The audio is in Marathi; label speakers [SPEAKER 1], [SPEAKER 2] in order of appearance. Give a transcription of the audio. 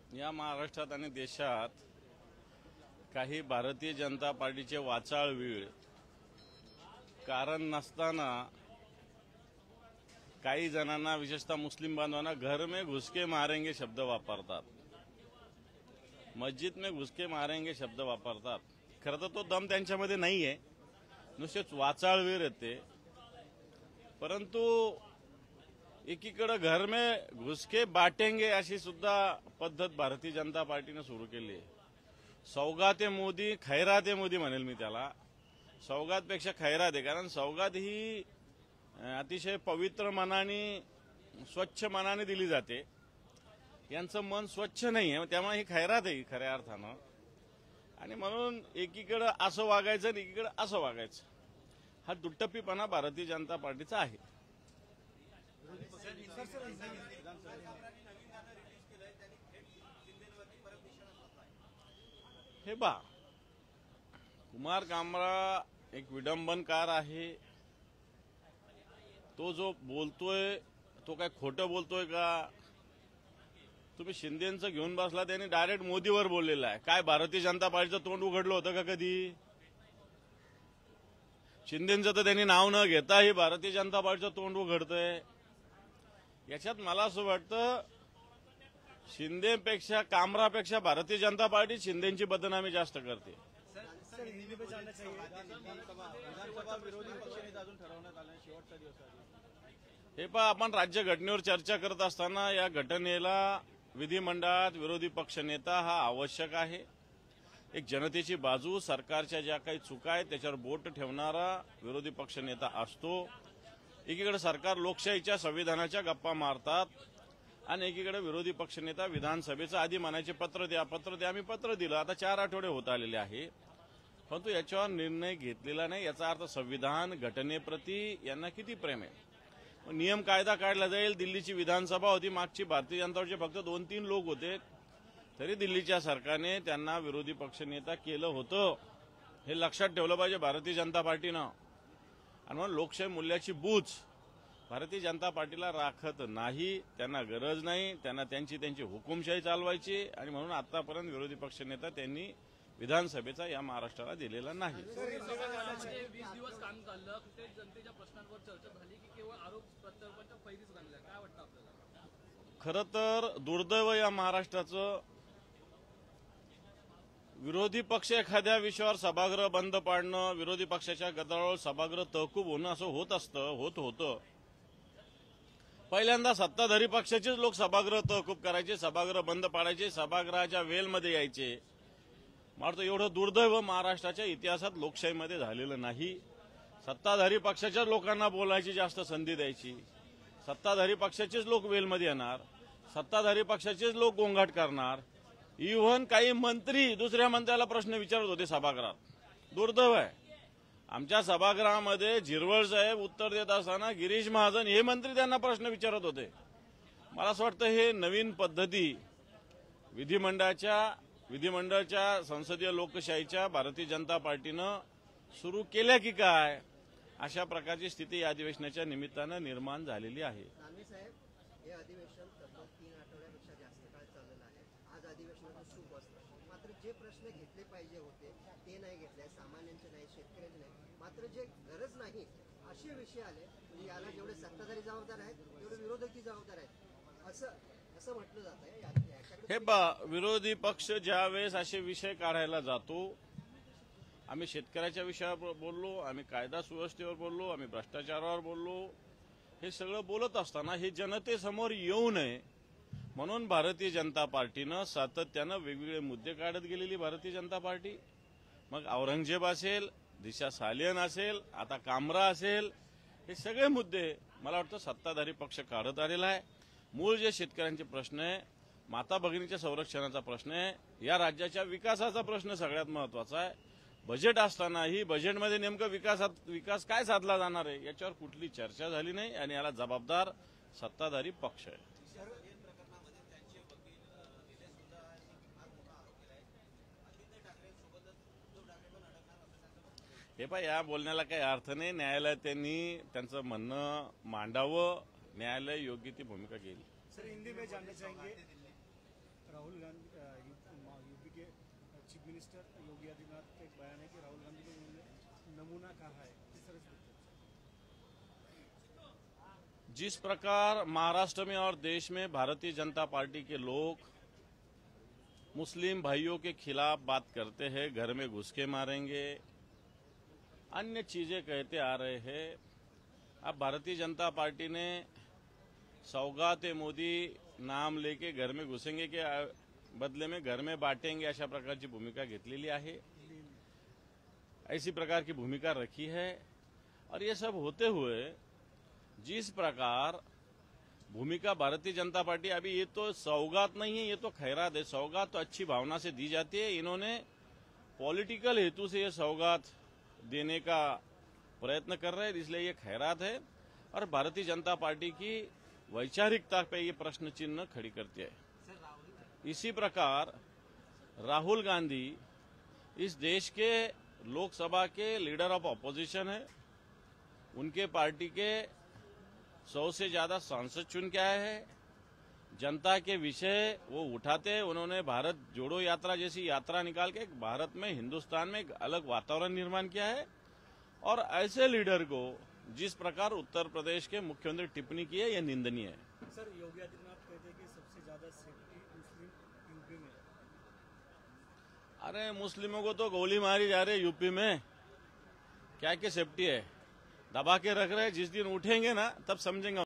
[SPEAKER 1] या महाराष्ट्रात आणि देशात काही भारतीय जनता पार्टीचे वाचाळवीळ कारण नसताना काही जणांना विशेषतः मुस्लिम बांधवांना घर में घुस के मारेंगे शब्द वापरतात, मस्जिद में घुस के मारेंगे शब्द वापरतात। खरं तर तो दम त्यांच्यामध्ये नाहीये, नुसतेच वाचाळवीर येते। परंतु एकीकडे घर में घुस के बाटेंगे अशी सुद्धा पद्धत भारतीय जनता पार्टीने सुरू केली आहे। सौगाते मोदी खैराते मोदी म्हणेल मी त्याला, सौगातपेक्षा खैरात आहे। कारण सौगात ही अतिशय पवित्र मनाने स्वच्छ मनाने दिली जाते, यांचं मन स्वच्छ नाही आहे, त्यामुळे ही खैरात आहे खऱ्या अर्थानं। आणि म्हणून एकीकडे असं वागायचं आणि एकीकडे असं वागायचं, हा दुट्टप्पीपणा भारतीय जनता पार्टीचा आहे। हे बा, कुमार कामरा एक विडंबनकार आहे। तो जो बोलतोय तो काय खोटं बोलतोय का? तुम्ही शिंदेचं घेऊन बसला, त्यांनी डायरेक्ट मोदीवर बोललेला आहे। काय भारतीय जनता पार्टीचं तोंड उघडलं होतं का कधी? शिंदेचं तर त्यांनी नाव न घेता ही भारतीय जनता पार्टीचं तोंड उघडतंय। याच्यात मला असं वाटतं शिंदेपेक्षा कामरापेक्षा भारतीय जनता पार्टी शिंदेची बदनामी जास्त करते। हे पहा, आपण राज्य घटनेवर चर्चा करत असताना या घटनेला विधिमंडळात विरोधी पक्षनेता हा आवश्यक आहे। एक जनतेची बाजू, सरकारच्या ज्या काही चुका आहेत त्याच्यावर बोट ठेवणारा विरोधी पक्षनेता असतो। एकीकडे सरकार लोकशाहीच्या संविधानाच्या गप्पा मारतात आणि एकीकडे विरोधी पक्षनेता विधानसभेचं आधी म्हणायचे पत्र द्या पत्र द्या, आम्ही पत्र दिलं, आता 4 आठवडे होत आलेले आहे, परंतु याच्यावर निर्णय घेतलेला नाही। याचा अर्थ संविधान घटनेप्रती यांना किती प्रेम आहे। नियम कायदा काढला जाईल, दिल्लीची विधानसभा होती मागची, भारतीय जनता पार्टीचे फक्त 2-3 लोक होते, तरी दिल्लीच्या सरकारने त्यांना विरोधी पक्षनेता केलं होतं। हे लक्षात ठेवलं पाहिजे भारतीय जनता पार्टीनं। आणि म्हणून लोकशाही मूल्याची बूच भारतीय जनता पार्टीला राखत नाही, त्यांना गरज नाही, त्यांना त्यांची हुकुमशाही चालवायची। आणि म्हणून आतापर्यंत विरोधी पक्षनेता त्यांनी विधानसभेचा या महाराष्ट्राला दिलेला नाही।
[SPEAKER 2] 20 दिवस काम चाललं, कुठे जनतेच्या प्रश्नांवर चर्चा झाली की केवळ आरोप प्रत्यारोपांच्या फैरीच झाल्या, काय वाटतं आपल्याला?
[SPEAKER 1] खरं तर दुर्दैव या महाराष्ट्राचं, विरोधी पक्ष एखाद्या विषयावर सभागृह बंद पाडणं, विरोधी पक्षाच्या गदारोळावर सभागृह तहकूब होणं असं होतं। पहिल्यांदा सत्ताधारी पक्षाचेच लोक सभागृह तहकूब करायचे, सभागृह बंद पाडायचे, सभागृहाच्या वेलमध्ये यायचे। मला एवढं दुर्दैव महाराष्ट्राच्या इतिहासात लोकशाहीमध्ये झालेलं नाही। सत्ताधारी पक्षाच्या लोकांना बोलायची जास्त संधी द्यायची, सत्ताधारी पक्षाचेच लोक वेलमध्ये येणार, सत्ताधारी पक्षाचेच लोक गोंगाट करणार। इव्हन काही मंत्री दुसऱ्या मंत्र्याला प्रश्न विचारत होते सभागृहात। दुर्दैव आहे, आमच्या सभागृहामध्ये झिरवळ साहेब उत्तर देत असताना गिरीश महाजन हे मंत्री त्यांना प्रश्न विचारत होते। मला असं वाटतं हे नवीन पद्धती विधिमंडळाच्या संसदीय लोकशाहीच्या भारतीय जनता पार्टीनं सुरू केल्या की काय, अशा प्रकारची स्थिती या अधिवेशनाच्या निमित्तानं निर्माण झालेली आहे।
[SPEAKER 3] हे अधिवेशन तब्बल 3 आठवड्यापेक्षा जास्त काळ चाललेलं आहे। आज अधिवेशनाचं सूप असतं, मात्र जे प्रश्न घेतले पाहिजे होते ते नाही घेतले, सामान्यांचे नाही, शेतकऱ्यांचे नाही, मात्र जे गरज नाही असे विषय आले। म्हणजे याला जेवढे सत्ताधारी जबाबदार आहेत तेवढे विरोधकही जबाबदार आहेत असं म्हटलं जात आहे।
[SPEAKER 1] हे विरोधी पक्ष ज्यावेळेस असे विषय काढायला जातो, आम्ही शेतकऱ्याच्या विषयावर बोललो, आम्ही कायदा सुव्यवस्थेवर बोललो, आम्ही भ्रष्टाचारावर बोललो, हे सगळं बोलत असताना हे जनतेसमोर येऊ नये म्हणून भारतीय जनता पार्टीनं सातत्यानं वेगवेगळे मुद्दे काढत गेलेली भारतीय जनता पार्टी, मग औरंगजेब असेल, दिशा सालियन असेल, आता कामरा असेल, हे सगळे मुद्दे मला वाटतं सत्ताधारी पक्ष काढत आलेला आहे। मूळ जे शेतकऱ्यांचे प्रश्न आहे, माता भगिनीच्या संरक्षणाचा प्रश्न आहे, या राज्याच्या विकासाचा प्रश्न सगळ्यात महत्वाचा आहे। बजेट असतानाही बजेटमध्ये नेमकं विकास काय साधला जाणार आहे याच्यावर कुठली चर्चा झाली नाही आणि याला जबाबदार सत्ताधारी पक्ष आहे। हे पहा, या बोलण्याला काही अर्थ नाही। न्यायालयात त्यांनी त्यांचं म्हणणं मांडावं, न्यायालय योग्य ती भूमिका घेईल।
[SPEAKER 4] सर, हिंदी में जानना चाहेंगे, राहुल गांधी यूपी के चीफ मिनिस्टर योगी आदित्यनाथ का एक बयान है कि राहुल गांधी को उन्होंने नमूना कहा है, किस तरह से देखते हैं?
[SPEAKER 1] जिस प्रकार महाराष्ट्र में और देश में भारतीय जनता पार्टी के लोग मुस्लिम भाइयों के खिलाफ बात करते हैं, घर में घुस के मारेंगे, अन्य चीजें कहते आ रहे हैं। अब भारतीय जनता पार्टी ने सौगाते मोदी नाम लेके घर में घुसेंगे के बदले में घर में बांटेंगे अशा प्रकारची भूमिका घेतलेली आहे, ऐसी प्रकार की भूमिका रखी है। और ये सब होते हुए जिस प्रकार भूमिका भारतीय जनता पार्टी, अभी ये तो सौगात नहीं है, ये तो खैरात है। सौगात तो अच्छी भावना से दी जाती है, इन्होंने पॉलिटिकल हेतु से ये सौगात देने का प्रयत्न कर रहे हैं, इसलिए ये खैरात है और भारतीय जनता पार्टी की वैचारिकता पे ये प्रश्न चिन्ह खड़ी करती है। इसी प्रकार राहुल गांधी इस देश के लोकसभा के लीडर ऑफ ऑपोजिशन है, उनके पार्टी के 100 से ज्यादा सांसद चुन के आए हैं, जनता के विषय वो उठाते हैं। उन्होंने भारत जोड़ो यात्रा जैसी यात्रा निकाल के भारत में, हिंदुस्तान में एक अलग वातावरण निर्माण किया है। और ऐसे लीडर को जिस प्रकार उत्तर प्रदेश के मुख्यमंत्री टिप्पणी की है, यह निंदनीय है।
[SPEAKER 4] सर, योगी आदित्यनाथ कहते हैं कि सबसे ज्यादा सेफ्टी मुस्लिम यूपी में।
[SPEAKER 1] अरे मुस्लिमों को तो गोली मारी जा रही है यूपी में, क्या सेफ्टी है? दबा के रख रहे हैं, जिस दिन उठेंगे ना तब समझेंगे।